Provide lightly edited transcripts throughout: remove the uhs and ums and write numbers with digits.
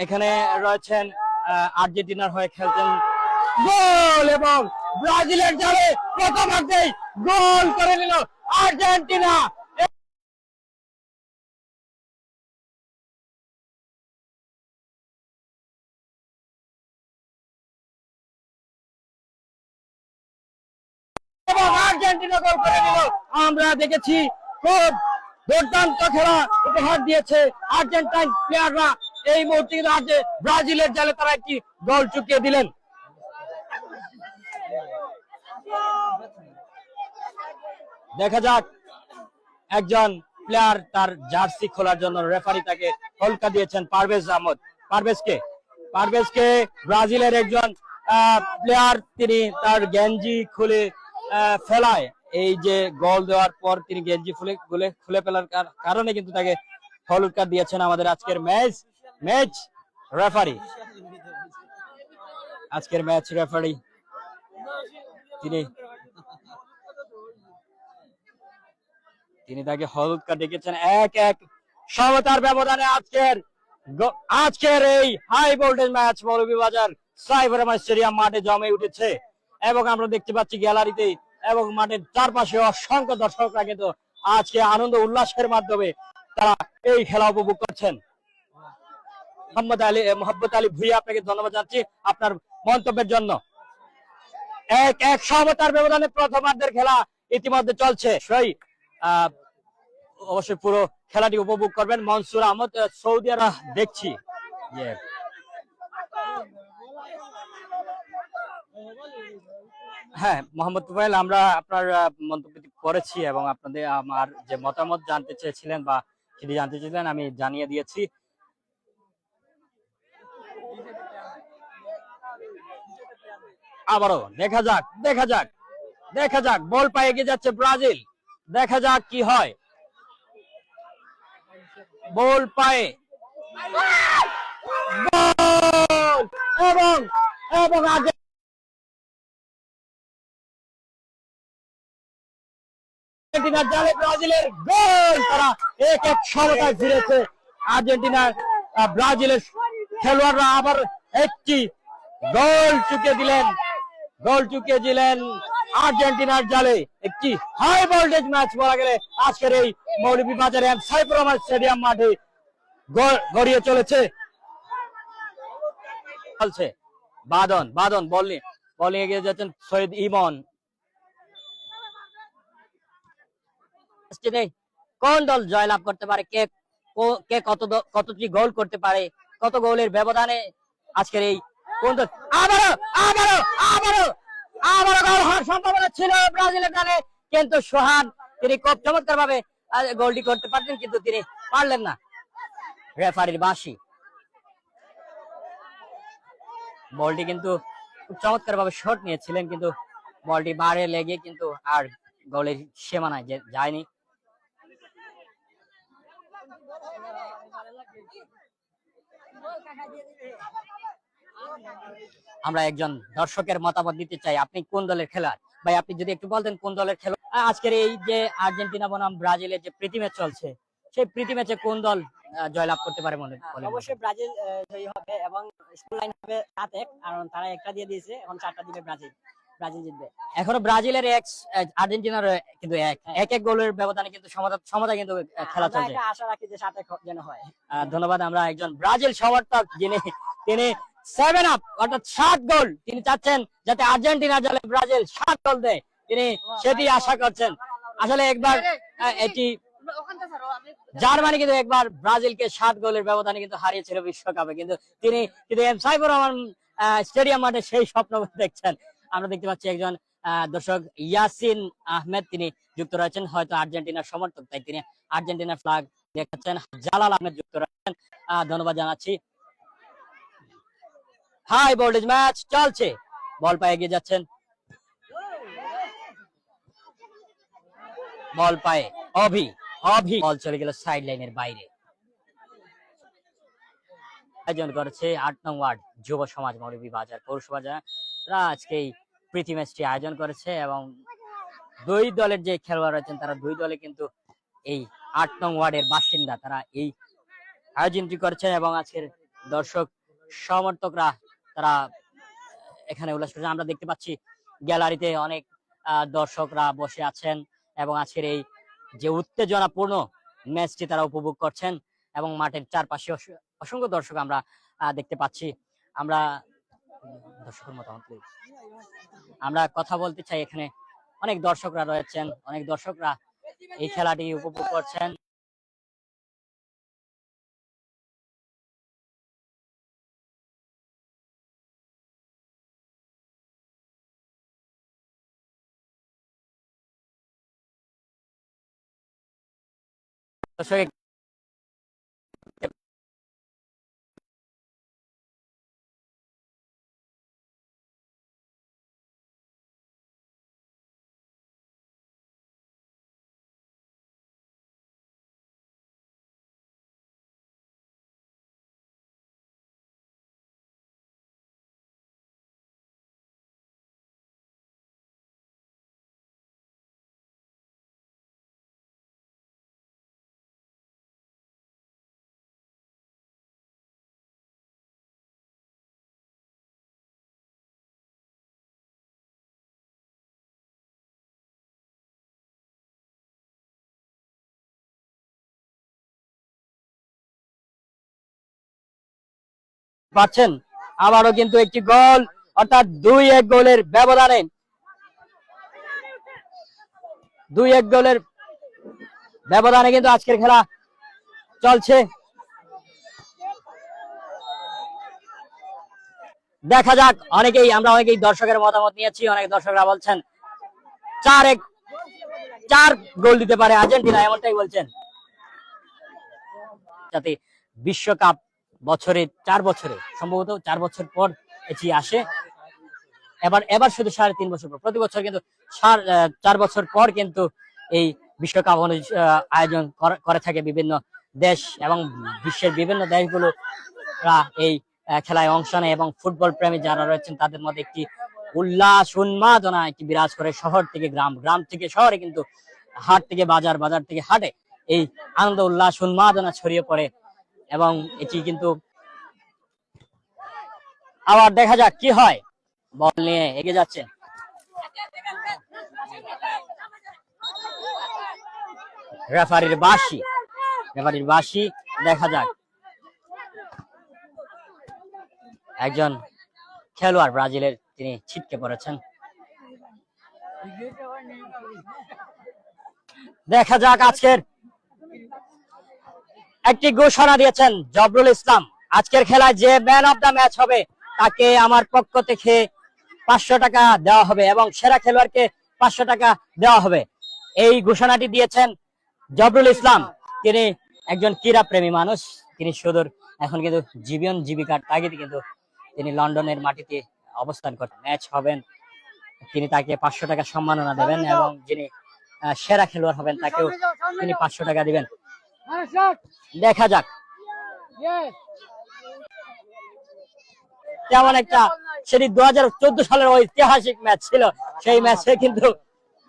এখানে রয়েছেন আর্জেন্টিনার হয়ে খেলছেন গোল এবং ব্রাজিলের জালে প্রথমার্ধেই গোল করে নিল আর্জেন্টিনা। এবং আর্জেন্টিনা গোল করে নিল। আমরা দেখেছি খুব দুর্দান্ত খেলা উপহার দিয়েছে আর্জেন্টাইন প্লেয়াররা। এই মুহূর্তে ব্রাজিলের জালে তারা একটি গোল চুকিয়ে দিলেন। দেখা যাক, একজন প্লেয়ার তার জার্সি খোলার জন্য রেফারি তাকে হলকা দিয়েছেন পারভেজ আহমদ। পারভেজকে ব্রাজিলের একজন প্লেয়ার, তিনি তার গেঞ্জি খুলে ফেলায়, এই যে গোল দেওয়ার পর তিনি গেঞ্জি খুলে ফেলার কারণে কিন্তু তাকে হলুদ কার্ড দিয়েছেন আমাদের আজকের ম্যাচ রেফারি। আজকের ম্যাচ রেফারি তিনি তাকে হলুদ কার্ড দেখেছেন। 1-1 সমতার ব্যবধানে আজকের এই হাই ভোল্টেজ ম্যাচ মৌলভীবাজার সাইবার স্টেডিয়াম মাঠে জমে উঠেছে এবং আমরা দেখতে পাচ্ছি গ্যালারিতে এবং মাঠের চারপাশে অসংখ্য দর্শকরা কিন্তু আজকে আনন্দ উল্লাসের মাধ্যমে তারা এই খেলা উপভোগ করছেন। মোহাম্মদ আলী ভুইয়া, আপনাকে ধন্যবাদ জানাচ্ছি আপনার মন্তব্যের জন্য। 1-1 সমতার ব্যবধানে প্রথমার্ধের খেলা ইতিমধ্যে চলছে। অবশ্যই পুরো খেলাটি উপভোগ করবেন মনসুর আহমদ, সৌদি আরব দেখছি। হ্যাঁ মোহাম্মদ তুফাইল, আমরা আপনার মন্তব্যটি করেছি এবং আপনাদের আমার যে মতামত জানতে চেয়েছিলেন বা সেটি জানতে চেয়েছিলেন আমি জানিয়ে দিয়েছি। আবারও দেখা যাক বল পায়ে এগিয়ে যাচ্ছে ব্রাজিল। দেখা যাক কি হয়। বল পায়ে এবং আর্জেন্টিনার জালে ব্রাজিলের গোল। তারা 1-1 সমতায় ফিরেছে। আর্জেন্টিনার ব্রাজিলের খেলোয়াড়রা আবার একটি গোল চুকিয়ে দিলেন আর্জেন্টিনার জালে। একটি হাই ভোল্টেজ ম্যাচ বলা গেলে আজকের এই মৌলভীবাজার সাইফুর রহমান স্টেডিয়াম মাঠে গড়িয়ে চলেছে। বাদন বল নিয়ে এগিয়ে যাচ্ছেন সৈয়দ ইমন। কোন দল জয়লাভ করতে পারে, কে কতটি গোল করতে পারে, কত গোলের ব্যবধানে আজকের এই কোন দল আবারও গোল হওয়ার সম্ভাবনা ছিল ব্রাজিলের দলে, কিন্তু সোহান তিনি খুব চমৎকার ভাবে গোলটি করতে পারতেন কিন্তু তিনি পারলেন না। রেফারির বাঁশি, বলটি কিন্তু খুব চমৎকার ভাবে শট নিয়েছিলেন কিন্তু বলটি বারে লেগে কিন্তু আর গোলের সীমানায় যায়নি। আমরা একজন দর্শকের মতামত দিতে চাই। আপনি কোন দলের খেলোয়াড় ভাই, আপনি যদি একটু বলতেন কোন দলের খেলোয়াড়। আজকের এই যে আর্জেন্টিনা বনাম ব্রাজিলের যে প্রীতি ম্যাচ চলছে, সেই প্রীতি ম্যাচে কোন দল জয়লাভ করতে পারে মনে হয়? অবশ্যই ব্রাজিল জয়ী হবে এবং স্কোর লাইন হবে 7-1, কারণ তারা একটা দিয়ে দিয়েছে, এখন 4টা দিবে ব্রাজিল জিতবে। এখনো ব্রাজিলের আর্জেন্টিনার কিন্তু 1-1 গোলের ব্যবধানে কিন্তু সমতা কিন্তু খেলা চলছে। আশা রাখি যে 7-1 যেন হয়। ধন্যবাদ। আমরা একজন ব্রাজিল সমর্থক তিনি 7 আপ অর্থাৎ 7 গোল তিনি চাচ্ছেন যাতে আর্জেন্টিনা জালে ব্রাজিল 7 গোল দেয়, তিনি সেটি আশা করছেন। আসলে একবার এটি জার্মানি কিন্তু একবার ব্রাজিলকে 7 গোলের ব্যবধানে কিন্তু হারিয়েছিল বিশ্বকাপে, কিন্তু তিনি সাইফুর রহমান স্টেডিয়াম মাঠে সেই স্বপ্ন দেখছেন। আমরা দেখতে পাচ্ছি একজন দর্শক ইয়াসিন আহমেদ, তিনি যুক্ত রয়েছেন, হয়তো আর্জেন্টিনার সমর্থক, তাই তিনি আর্জেন্টিনার ফ্ল্যাগ দেখাচ্ছেন। জালাল আহমেদ যুক্ত রয়েছেন, ধন্যবাদ জানাচ্ছি। হাই ভোল্টেজ ম্যাচ চলছে, বল পায়ে এগিয়ে যাচ্ছেন, বল পায়ে অভি বল চলে গেল সাইড লাইনের বাইরে। আয়োজন করেছে 8 নং ওয়ার্ড যুব সমাজ মৌলভীবাজার পৌরসভা, যারা আজকে এই প্রীতি ম্যাচটি আয়োজন করেছে এবং দুই দলের যে খেলোয়াড় রয়েছেন তারা দুই দলে কিন্তু এই 8 নং ওয়ার্ডের বাসিন্দা, তারা এই আয়োজনটি করেছেন এবং আজকের দর্শক সমর্থকরা তারা এখানে উল্লাস করছেন। আমরা দেখতে পাচ্ছি গ্যালারিতে অনেক দর্শকরা বসে আছেন এবং আজকের এই যে উত্তেজনাপূর্ণ ম্যাচটি তারা উপভোগ করছেন এবং মাঠের চারপাশে অসংখ্য দর্শক আমরা দেখতে পাচ্ছি। আমরা দর্শকের মতামত please। আমরা কথা বলতে চাই, এখানে অনেক দর্শকরা রয়েছেন, অনেক দর্শকরা এই খেলাটি উপভোগ করছেন। দর্শক পাচ্ছেন আবারও কিন্তু একটি গোল, অর্থাৎ 2-1 গোলের ব্যবধানে 2-1 গোলের ব্যবধানে কিন্তু আজকের খেলা চলছে। দেখা যাক, আমরা অনেকেই দর্শকের মতামত নিয়েছি। অনেক দর্শকরা বলছেন 4 গোল দিতে পারে আর্জেন্টিনা, এমনটাই বলছেন। যাতে বিশ্বকাপ বছরে 4 বছরে, সম্ভবত 4 বছর পর এটি আসে। এবার শুধু 3.5 বছর পর, প্রতি বছর কিন্তু 4 বছর পর কিন্তু এই বিশ্বকাপ আয়োজন করে থাকে বিভিন্ন দেশ এবং বিশ্বের বিভিন্ন দেশগুলো এই খেলায় অংশ নেয় এবং ফুটবল প্রেমী যারা রয়েছেন তাদের মধ্যে একটি উল্লাস উন্মাদনা একটি বিরাজ করে। শহর থেকে গ্রাম, গ্রাম থেকে শহরে, কিন্তু হাট থেকে বাজার, বাজার থেকে হাটে এই আনন্দ উল্লাস উন্মাদনা ছড়িয়ে পড়ে এবং এটি কিন্তু আবার দেখা যাক কি হয়। বল নিয়ে এগিয়ে যাচ্ছে রেফারির বাঁশি, দেখা যাক একজন খেলোয়াড় ব্রাজিলের তিনি ছিটকে পড়েছেন। দেখা যাক, আজকের একটি ঘোষণা দিয়েছেন জবরুল ইসলাম, আজকের খেলায় যে ম্যান অফ দ্য ম্যাচ হবে তাকে আমার পক্ষ থেকে 500 টাকা দেওয়া হবে এবং সেরা খেলোয়াড়কে 500 টাকা দেওয়া হবে। এই ঘোষণাটি দিয়েছেন জবরুল ইসলাম। তিনি একজন ক্রীড়া প্রেমী মানুষ, তিনি সুদূর এখন কিন্তু জীবিকার তাগিদে কিন্তু তিনি লন্ডনের মাটিতে অবস্থান করছেন। ম্যাচ হবেন, তিনি তাকে 500 টাকা সম্মাননা দেবেন এবং যিনি সেরা খেলোয়াড় হবেন তাকেও তিনি 500 টাকা দিবেন। দেখা যাক তেমন একটা, সেটি 2014 সালের ঐতিহাসিক ম্যাচ ছিল। সেই ম্যাচে কিন্তু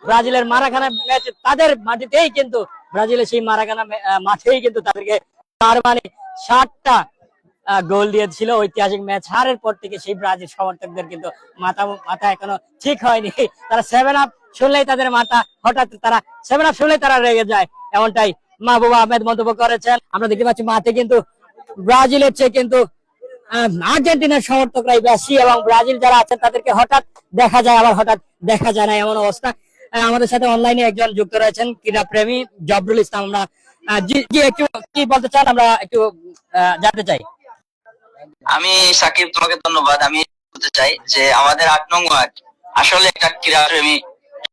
ব্রাজিলের মারাকানা ম্যাচে তাদের মাটিতেই কিন্তু ব্রাজিলের সেই মারাকানা মাঠেই কিন্তু তাদেরকে তার মানে 60টা গোল দিয়েছিল। ঐতিহাসিক ম্যাচ হারের পর থেকে সেই ব্রাজিল সমর্থকদের কিন্তু মাথা এখনো ঠিক হয়নি। তারা 7 আপ শুনলেই তাদের মাথা হঠাৎ তারা 7 আপ শুনলেই তারা রেগে যায়, এমনটাই মাহবুবা আহমেদ মন্তব্য করেছেন। আমরা দেখতে পাচ্ছি মাঠে কিন্তু ব্রাজিলের চেয়ে কিন্তু আর্জেন্টিনার সমর্থকরাই বেশি এবং ব্রাজিল যারা আছেন তাদেরকে হঠাৎ দেখা যায়, আবার হঠাৎ দেখা যায় না, এমন অবস্থা। আমাদের সাথে অনলাইনে একজন যুক্ত রয়েছেন ক্রীড়া প্রেমী জবরুল ইসলাম। আমরা জি একটু কি বলতে চান, আমরা একটু জানতে চাই। আমি সাকিব, তোমাকে ধন্যবাদ। আমি বলতে চাই যে আমাদের 8 নং ওয়ার্ড আসলে একটা ক্রীড়াপ্রেমী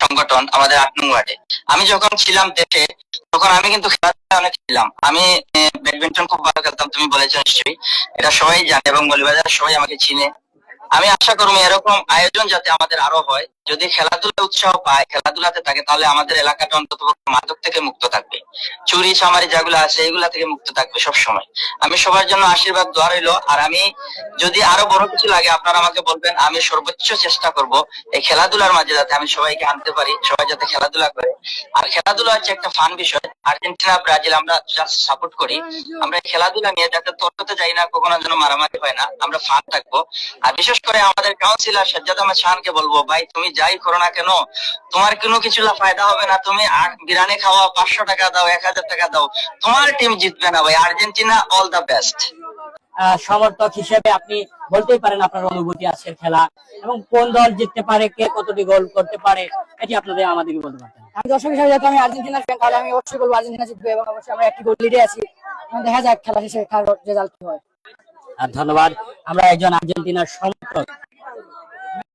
সংগঠন। আমাদের 8 নং ওয়ার্ডে আমি যখন ছিলাম দেশে, তখন আমি কিন্তু খেলাধুলা অনেক ছিলাম। আমি ব্যাডমিন্টন খুব ভালো খেলতাম, তুমি বলেছো নিশ্চয়ই, এটা সবাই জানে এবং মৌলভীবাজার সবাই আমাকে চিনে। আমি আশা করবো এরকম আয়োজন যাতে আমাদের আরো হয় যদি খেলাধুলা উৎসাহ পায়, খেলাধুলাতে থাকে, তাহলে আমাদের এলাকাটা অন্তত মাদক থেকে মুক্ত থাকবে, চুরি চামারি যেগুলো আছে এগুলা থেকে মুক্ত থাকবে সব সময়। আমি সবার জন্য আশীর্বাদ দোয়া রইলো। আর আমি যদি আরো বড় কিছু লাগে আপনারা আমাকে বলবেন, আমি সর্বোচ্চ চেষ্টা করব এই খেলাধুলার মাঝে যাতে আমি সবাইকে আনতে পারি, সবাই যাতে খেলাধুলা করে। আর খেলাধুলা হচ্ছে একটা ফান বিষয়। আর্জেন্টিনা ব্রাজিল আমরা জাস্ট সাপোর্ট করি। আমরা এই খেলাধুলা নিয়ে যাতে তর্কতে যাই না, কখনো যেন মারামারি হয় না, আমরা ফান থাকবো। আর বিশেষ করে আমাদের কাউন্সিলর সাজ্জাদ আহমেদ শাহানকে বলবো, ভাই তুমি যাই করো না কেন, তোমার কোনো কিছু ফায়দা হবে না। তুমি বিরিয়ানি খাওয়া, 500 টাকা দাও, 1000 টাকা দাও, তোমার টিম জিতবে না ভাই। Argentina all the best. সমর্থক হিসেবে আপনি বলতেই পারেন আপনার অনুভূতি আছে খেলা এবং কোন দল জিততে পারে, কে কতটি গোল করতে পারে, এটি আপনাদের আমাদেরকে বলতে পারতেন। আমি দর্শক হিসেবে যেহেতু আমি আর্জেন্টিনার ফ্যান, তাহলে আমি অবশ্যই বলবো আর্জেন্টিনা জিতবে এবং অবশ্যই আমরা একটি গোল লিডে আছি। দেখা যাক খেলা শেষে কার রেজাল্ট কি হয়। আর ধন্যবাদ। আমরা একজন আর্জেন্টিনার সমর্থক